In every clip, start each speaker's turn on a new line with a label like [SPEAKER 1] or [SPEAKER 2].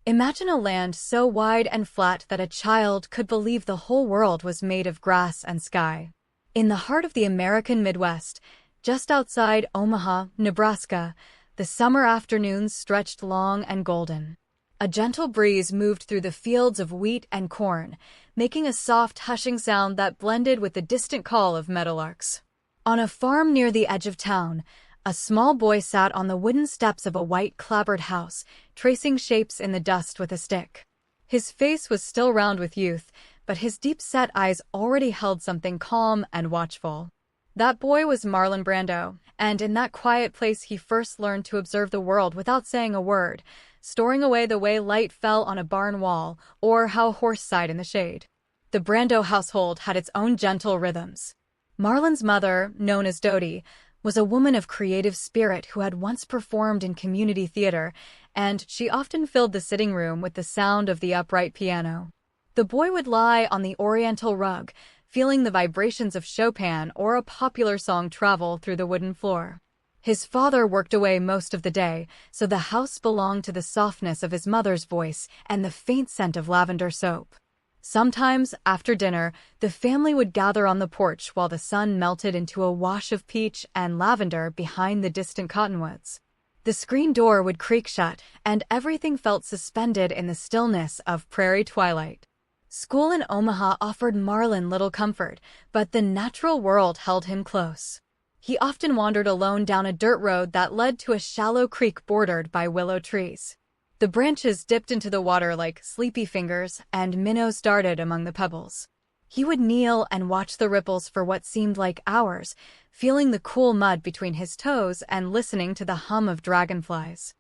[SPEAKER 1] Imagine a land so wide and flat that a child could believe the whole world was made of grass and sky. In the heart of the American Midwest, just outside Omaha, Nebraska, the summer afternoons stretched long and golden. A gentle breeze moved through the fields of wheat and corn, making a soft hushing sound that blended with the distant call of meadowlarks. On a farm near the edge of town, a small boy sat on the wooden steps of a white clapboard house, tracing shapes in the dust with a stick. His face was still round with youth, but his deep-set eyes already held something calm and watchful. That boy was Marlon Brando, and in that quiet place he first learned to observe the world without saying a word, storing away the way light fell on a barn wall or how a horse sighed in the shade. The Brando household had its own gentle rhythms. Marlon's mother, known as Dodie, was a woman of creative spirit who had once performed in community theater, and she often filled the sitting room with the sound of the upright piano. The boy would lie on the oriental rug, feeling the vibrations of Chopin or a popular song travel through the wooden floor. His father worked away most of the day, so the house belonged to the softness of his mother's voice and the faint scent of lavender soap. Sometimes, after dinner, the family would gather on the porch while the sun melted into a wash of peach and lavender behind the distant cottonwoods. The screen door would creak shut, and everything felt suspended in the stillness of prairie twilight. School in Omaha offered Marlon little comfort, but the natural world held him close. He often wandered alone down a dirt road that led to a shallow creek bordered by willow trees. The branches dipped into the water like sleepy fingers, and minnows darted among the pebbles. He would kneel and watch the ripples for what seemed like hours, feeling the cool mud between his toes and listening to the hum of dragonflies.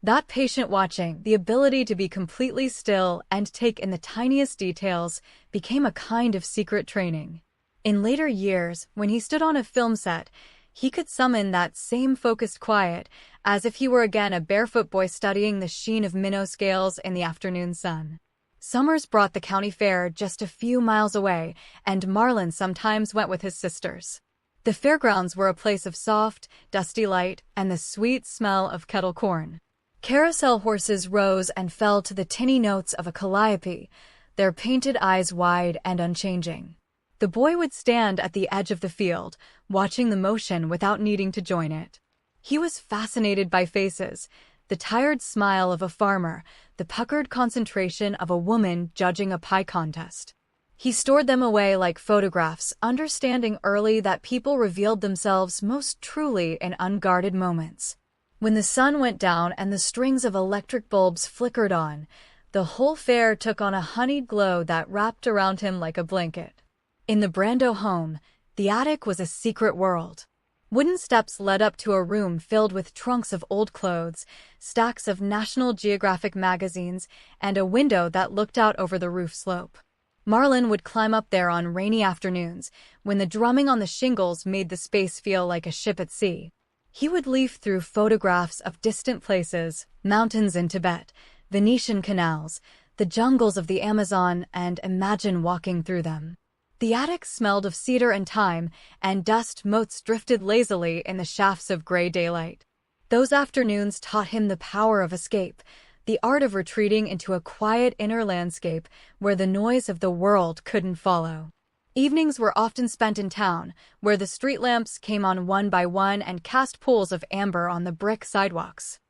[SPEAKER 1] That patient watching, the ability to be completely still and take in the tiniest details, became a kind of secret training. In later years, when he stood on a film set, he could summon that same focused quiet, as if he were again a barefoot boy studying the sheen of minnow scales in the afternoon sun. Summers brought the county fair just a few miles away, and Marlon sometimes went with his sisters. The fairgrounds were a place of soft, dusty light and the sweet smell of kettle corn. Carousel horses rose and fell to the tinny notes of a calliope, their painted eyes wide and unchanging. The boy would stand at the edge of the field, watching the motion without needing to join it. He was fascinated by faces, the tired smile of a farmer, the puckered concentration of a woman judging a pie contest. He stored them away like photographs, understanding early that people revealed themselves most truly in unguarded moments. When the sun went down and the strings of electric bulbs flickered on, the whole fair took on a honeyed glow that wrapped around him like a blanket. In the Brando home, the attic was a secret world. Wooden steps led up to a room filled with trunks of old clothes, stacks of National Geographic magazines, and a window that looked out over the roof slope. Marlon would climb up there on rainy afternoons, when the drumming on the shingles made the space feel like a ship at sea. He would leaf through photographs of distant places, mountains in Tibet, Venetian canals, the jungles of the Amazon, and imagine walking through them. The attic smelled of cedar and thyme, and dust motes drifted lazily in the shafts of gray daylight. Those afternoons taught him the power of escape, the art of retreating into a quiet inner landscape where the noise of the world couldn't follow. Evenings were often spent in town, where the street lamps came on one by one and cast pools of amber on the brick sidewalks.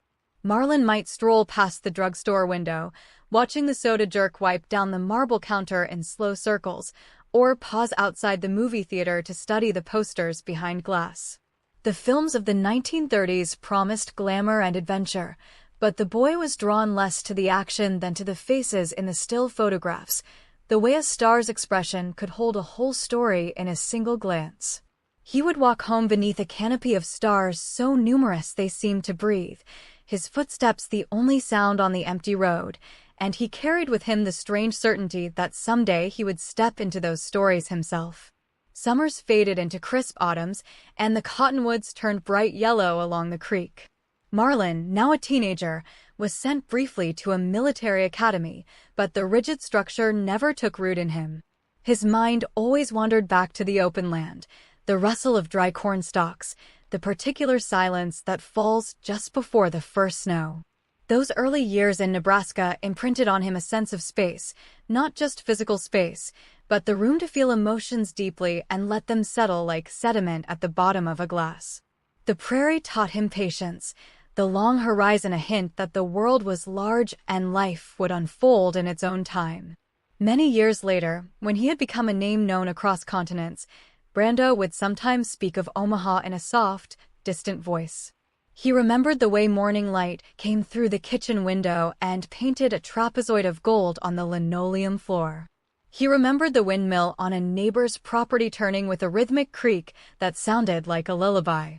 [SPEAKER 1] Marlon might stroll past the drugstore window, watching the soda jerk wipe down the marble counter in slow circles, or pause outside the movie theater to study the posters behind glass. The films of the 1930s promised glamour and adventure, but the boy was drawn less to the action than to the faces in the still photographs, the way a star's expression could hold a whole story in a single glance. He would walk home beneath a canopy of stars so numerous they seemed to breathe, his footsteps the only sound on the empty road, and he carried with him the strange certainty that someday he would step into those stories himself. Summers faded into crisp autumns, and the cottonwoods turned bright yellow along the creek. Marlon, now a teenager, was sent briefly to a military academy, but the rigid structure never took root in him. His mind always wandered back to the open land, the rustle of dry corn stalks, the particular silence that falls just before the first snow. Those early years in Nebraska imprinted on him a sense of space, not just physical space, but the room to feel emotions deeply and let them settle like sediment at the bottom of a glass. The prairie taught him patience, the long horizon a hint that the world was large and life would unfold in its own time. Many years later, when he had become a name known across continents, Brando would sometimes speak of Omaha in a soft, distant voice. He remembered the way morning light came through the kitchen window and painted a trapezoid of gold on the linoleum floor. He remembered the windmill on a neighbor's property turning with a rhythmic creak that sounded like a lullaby.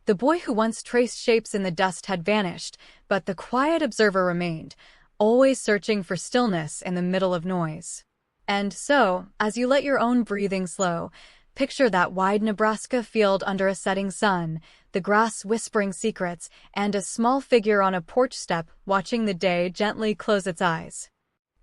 [SPEAKER 1] The boy who once traced shapes in the dust had vanished, but the quiet observer remained, always searching for stillness in the middle of noise. And so, as you let your own breathing slow, picture that wide Nebraska field under a setting sun, the grass whispering secrets, and a small figure on a porch step watching the day gently close its eyes.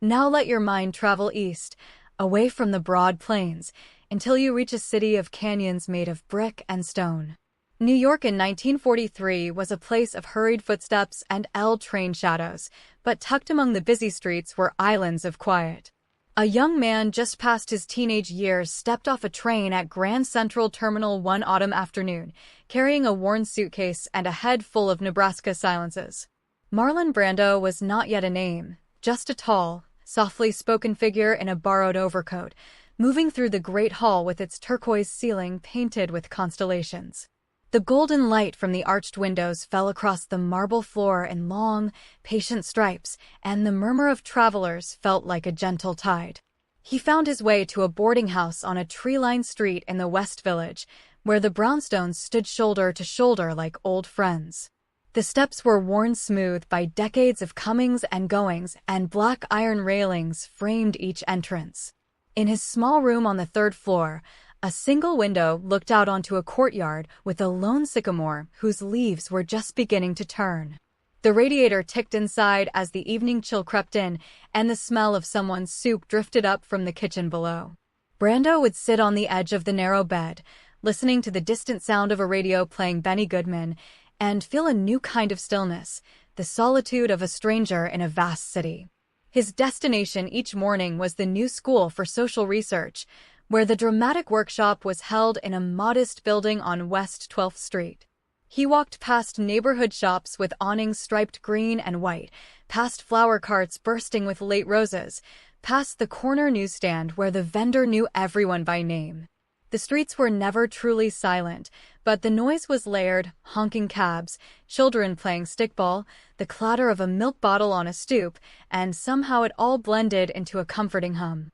[SPEAKER 1] Now let your mind travel east, away from the broad plains, until you reach a city of canyons made of brick and stone. New York in 1943 was a place of hurried footsteps and L train shadows, but tucked among the busy streets were islands of quiet. A young man just past his teenage years stepped off a train at Grand Central Terminal one autumn afternoon, carrying a worn suitcase and a head full of Nebraska silences. Marlon Brando was not yet a name, just a tall, softly spoken figure in a borrowed overcoat, moving through the great hall with its turquoise ceiling painted with constellations. The golden light from the arched windows fell across the marble floor in long, patient stripes, and the murmur of travelers felt like a gentle tide. He found his way to a boarding house on a tree-lined street in the West Village, where the brownstones stood shoulder to shoulder like old friends. The steps were worn smooth by decades of comings and goings, and black iron railings framed each entrance. In his small room on the third floor, a single window looked out onto a courtyard with a lone sycamore whose leaves were just beginning to turn. The radiator ticked inside as the evening chill crept in, and the smell of someone's soup drifted up from the kitchen below. Brando would sit on the edge of the narrow bed, listening to the distant sound of a radio playing Benny Goodman, and feel a new kind of stillness, the solitude of a stranger in a vast city. His destination each morning was the new school for social research, where the dramatic workshop was held in a modest building on West 12th Street. He walked past neighborhood shops with awnings striped green and white, past flower carts bursting with late roses, past the corner newsstand where the vendor knew everyone by name. The streets were never truly silent, but the noise was layered: honking cabs, children playing stickball, the clatter of a milk bottle on a stoop, and somehow it all blended into a comforting hum.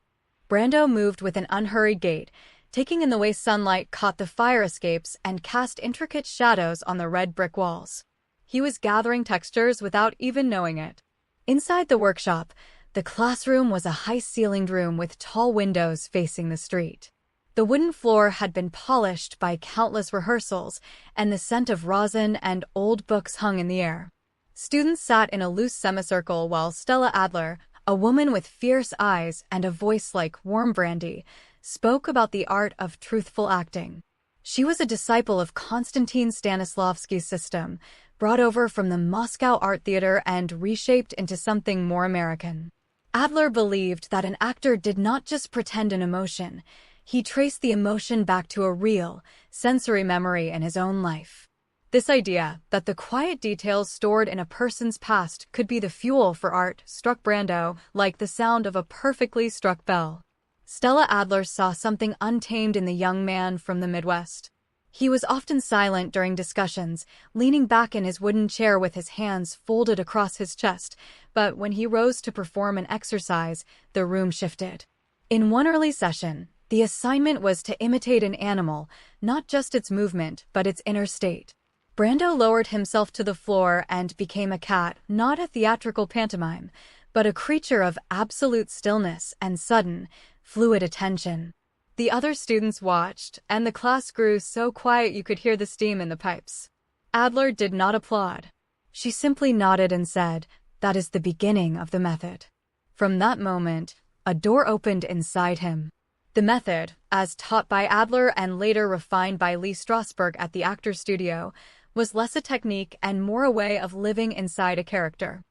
[SPEAKER 1] Brando moved with an unhurried gait, taking in the way sunlight caught the fire escapes and cast intricate shadows on the red brick walls. He was gathering textures without even knowing it. Inside the workshop, the classroom was a high-ceilinged room with tall windows facing the street. The wooden floor had been polished by countless rehearsals, and the scent of rosin and old books hung in the air. Students sat in a loose semicircle while Stella Adler, a woman with fierce eyes and a voice like warm brandy, spoke about the art of truthful acting. She was a disciple of Konstantin Stanislavski's system, brought over from the Moscow Art Theater and reshaped into something more American. Adler believed that an actor did not just pretend an emotion, he traced the emotion back to a real, sensory memory in his own life. This idea that the quiet details stored in a person's past could be the fuel for art struck Brando like the sound of a perfectly struck bell. Stella Adler saw something untamed in the young man from the Midwest. He was often silent during discussions, leaning back in his wooden chair with his hands folded across his chest, but when he rose to perform an exercise, the room shifted. In one early session, the assignment was to imitate an animal, not just its movement, but its inner state. Brando lowered himself to the floor and became a cat, not a theatrical pantomime, but a creature of absolute stillness and sudden, fluid attention. The other students watched, and the class grew so quiet you could hear the steam in the pipes. Adler did not applaud. She simply nodded and said, "That is the beginning of the method." From that moment, a door opened inside him. The method, as taught by Adler and later refined by Lee Strasberg at the Actors Studio, was less a technique and more a way of living inside a character.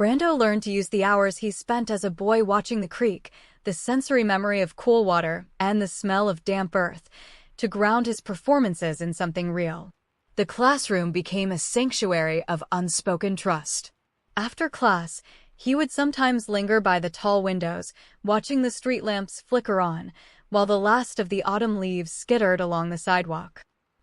[SPEAKER 1] Brando learned to use the hours he spent as a boy watching the creek, the sensory memory of cool water, and the smell of damp earth, to ground his performances in something real. The classroom became a sanctuary of unspoken trust. After class, he would sometimes linger by the tall windows, watching the street lamps flicker on, while the last of the autumn leaves skittered along the sidewalk.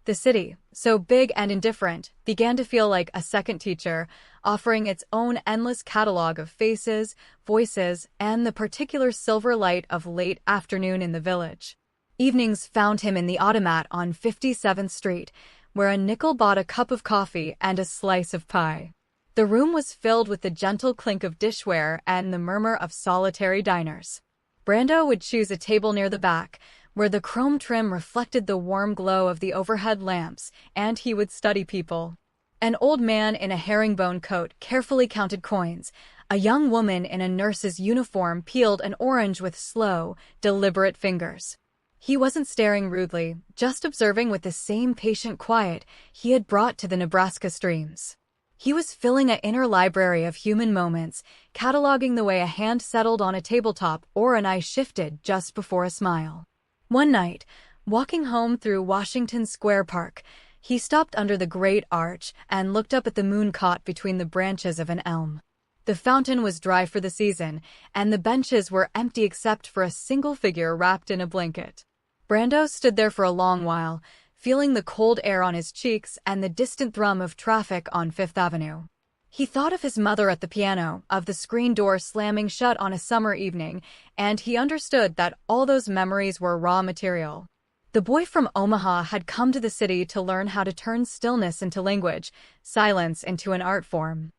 [SPEAKER 1] The city, so big and indifferent, began to feel like a second teacher, offering its own endless catalog of faces, voices, and the particular silver light of late afternoon in the village. Evenings found him in the automat on 57th Street, where a nickel bought a cup of coffee and a slice of pie. The room was filled with the gentle clink of dishware and the murmur of solitary diners. Brando would choose a table near the back, where the chrome trim reflected the warm glow of the overhead lamps, and he would study people. An old man in a herringbone coat carefully counted coins. A young woman in a nurse's uniform peeled an orange with slow, deliberate fingers. He wasn't staring rudely, just observing with the same patient quiet he had brought to the Nebraska streams. He was filling an inner library of human moments, cataloging the way a hand settled on a tabletop or an eye shifted just before a smile. One night, walking home through Washington Square Park, he stopped under the great arch and looked up at the moon caught between the branches of an elm. The fountain was dry for the season, and the benches were empty except for a single figure wrapped in a blanket. Brando stood there for a long while, feeling the cold air on his cheeks and the distant thrum of traffic on Fifth Avenue. He thought of his mother at the piano, of the screen door slamming shut on a summer evening, and he understood that all those memories were raw material. The boy from Omaha had come to the city to learn how to turn stillness into language, silence into an art form.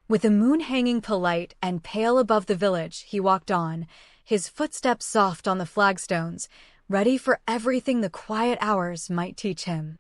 [SPEAKER 1] With the moon hanging polite and pale above the village, he walked on, his footsteps soft on the flagstones, ready for everything the quiet hours might teach him.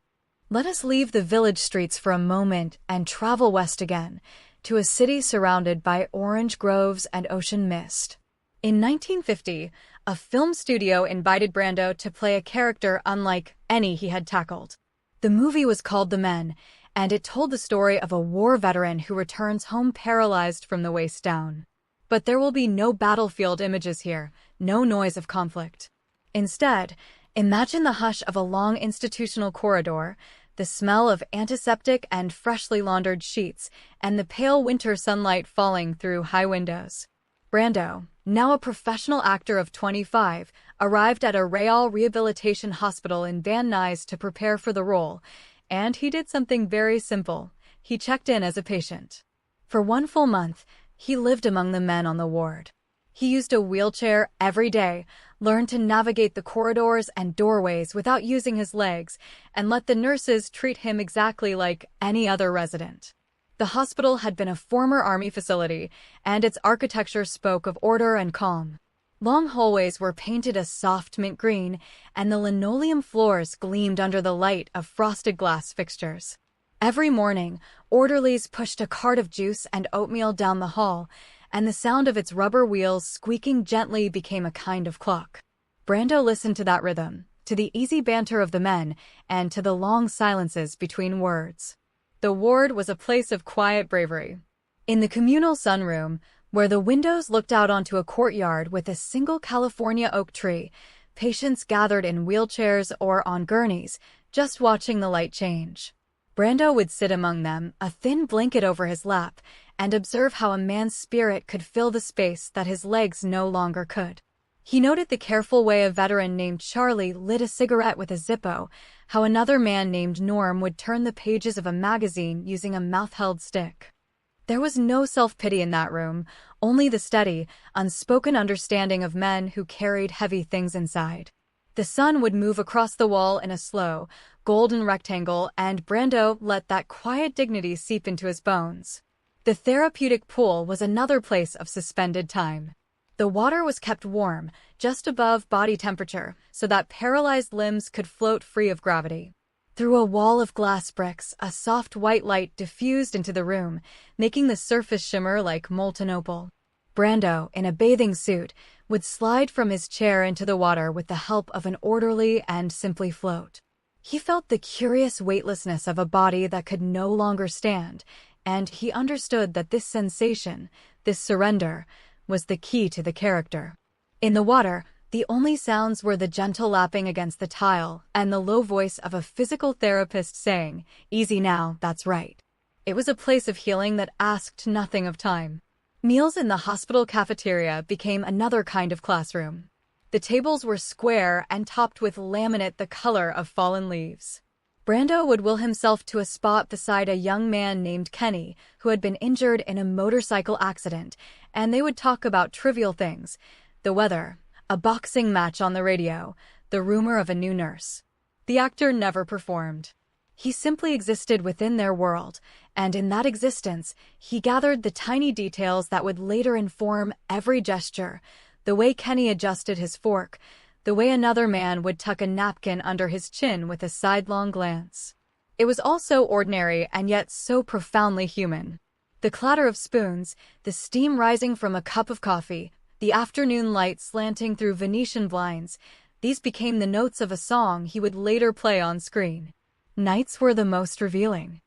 [SPEAKER 1] Let us leave the village streets for a moment and travel west again, to a city surrounded by orange groves and ocean mist. In 1950, a film studio invited Brando to play a character unlike any he had tackled. The movie was called The Men, and it told the story of a war veteran who returns home paralyzed from the waist down. But there will be no battlefield images here, no noise of conflict. Instead, imagine the hush of a long institutional corridor, the smell of antiseptic and freshly laundered sheets, and the pale winter sunlight falling through high windows. Brando, now a professional actor of 25, arrived at a rehabilitation hospital in Van Nuys to prepare for the role, and he did something very simple. He checked in as a patient. For one full month, he lived among the men on the ward. He used a wheelchair every day, learned to navigate the corridors and doorways without using his legs, and let the nurses treat him exactly like any other resident. The hospital had been a former army facility, and its architecture spoke of order and calm. Long hallways were painted a soft mint green, and the linoleum floors gleamed under the light of frosted glass fixtures. Every morning, orderlies pushed a cart of juice and oatmeal down the hall, and the sound of its rubber wheels squeaking gently became a kind of clock. Brando listened to that rhythm, to the easy banter of the men, and to the long silences between words. The ward was a place of quiet bravery. In the communal sunroom, where the windows looked out onto a courtyard with a single California oak tree, patients gathered in wheelchairs or on gurneys, just watching the light change. Brando would sit among them, a thin blanket over his lap, and observe how a man's spirit could fill the space that his legs no longer could. He noted the careful way a veteran named Charlie lit a cigarette with a Zippo, how another man named Norm would turn the pages of a magazine using a mouth-held stick. There was no self-pity in that room, only the steady, unspoken understanding of men who carried heavy things inside. The sun would move across the wall in a slow, golden rectangle, and Brando let that quiet dignity seep into his bones. The therapeutic pool was another place of suspended time. The water was kept warm, just above body temperature, so that paralyzed limbs could float free of gravity. Through a wall of glass bricks, a soft white light diffused into the room, making the surface shimmer like molten opal. Brando, in a bathing suit, would slide from his chair into the water with the help of an orderly and simply float. He felt the curious weightlessness of a body that could no longer stand, and he understood that this sensation, this surrender, was the key to the character. In the water, the only sounds were the gentle lapping against the tile and the low voice of a physical therapist saying, "Easy now, that's right." It was a place of healing that asked nothing of time. Meals in the hospital cafeteria became another kind of classroom. The tables were square and topped with laminate the color of fallen leaves. Brando would will himself to a spot beside a young man named Kenny who had been injured in a motorcycle accident, and they would talk about trivial things: the weather, a boxing match on the radio, the rumor of a new nurse. The actor never performed. He simply existed within their world, and in that existence, he gathered the tiny details that would later inform every gesture: the way Kenny adjusted his fork, the way another man would tuck a napkin under his chin with a sidelong glance. It was all so ordinary and yet so profoundly human. The clatter of spoons, the steam rising from a cup of coffee, the afternoon light slanting through Venetian blinds, these became the notes of a song he would later play on screen. Nights were the most revealing.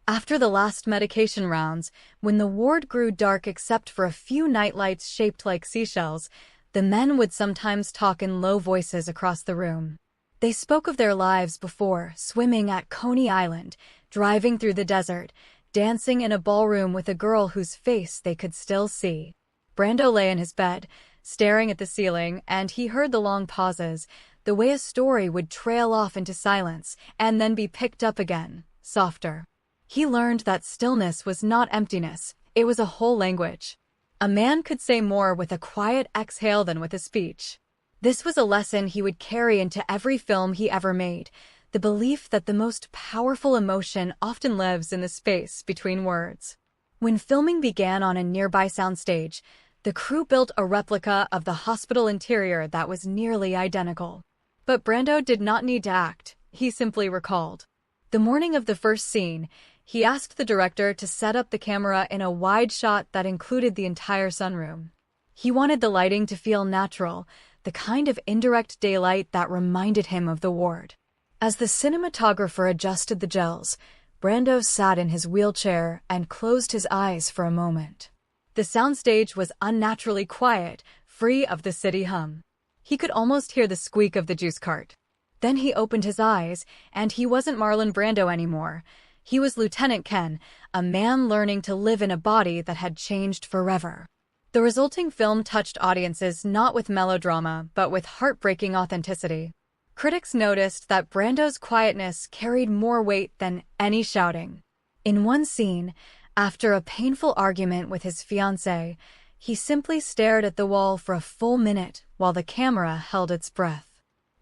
[SPEAKER 1] After the last medication rounds, when the ward grew dark except for a few nightlights shaped like seashells, the men would sometimes talk in low voices across the room. They spoke of their lives before, swimming at Coney Island, driving through the desert, dancing in a ballroom with a girl whose face they could still see. Brando lay in his bed, staring at the ceiling, and he heard the long pauses, the way a story would trail off into silence and then be picked up again, softer. He learned that stillness was not emptiness, it was a whole language. A man could say more with a quiet exhale than with a speech. This was a lesson he would carry into every film he ever made, the belief that the most powerful emotion often lives in the space between words. When filming began on a nearby soundstage, the crew built a replica of the hospital interior that was nearly identical. But Brando did not need to act, he simply recalled. The morning of the first scene, he asked the director to set up the camera in a wide shot that included the entire sunroom. He wanted the lighting to feel natural, the kind of indirect daylight that reminded him of the ward. As the cinematographer adjusted the gels, Brando sat in his wheelchair and closed his eyes for a moment. The soundstage was unnaturally quiet, free of the city hum. He could almost hear the squeak of the juice cart. Then he opened his eyes, and he wasn't Marlon Brando anymore. He was Lieutenant Ken, a man learning to live in a body that had changed forever. The resulting film touched audiences not with melodrama, but with heartbreaking authenticity. Critics noticed that Brando's quietness carried more weight than any shouting. In one scene, after a painful argument with his fiancée, he simply stared at the wall for a full minute while the camera held its breath.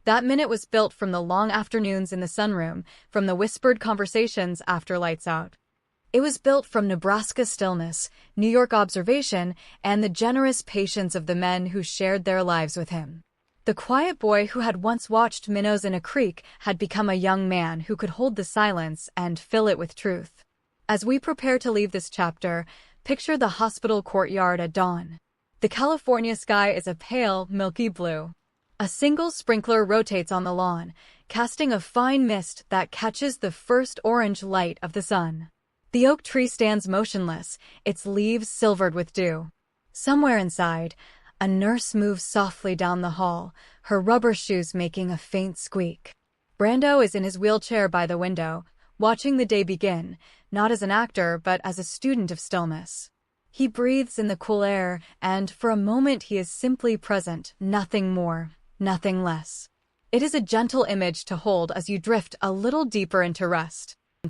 [SPEAKER 1] That minute was built from the long afternoons in the sunroom, from the whispered conversations after lights out. It was built from Nebraska stillness, New York observation, and the generous patience of the men who shared their lives with him. The quiet boy who had once watched minnows in a creek had become a young man who could hold the silence and fill it with truth. As we prepare to leave this chapter, picture the hospital courtyard at dawn. The California sky is a pale, milky blue. A single sprinkler rotates on the lawn, casting a fine mist that catches the first orange light of the sun. The oak tree stands motionless, its leaves silvered with dew. Somewhere inside, a nurse moves softly down the hall, her rubber shoes making a faint squeak. Brando is in his wheelchair by the window, watching the day begin, not as an actor but as a student of stillness. He breathes in the cool air, and for a moment he is simply present, nothing more, nothing less. It is a gentle image to hold as you drift a little deeper into rest.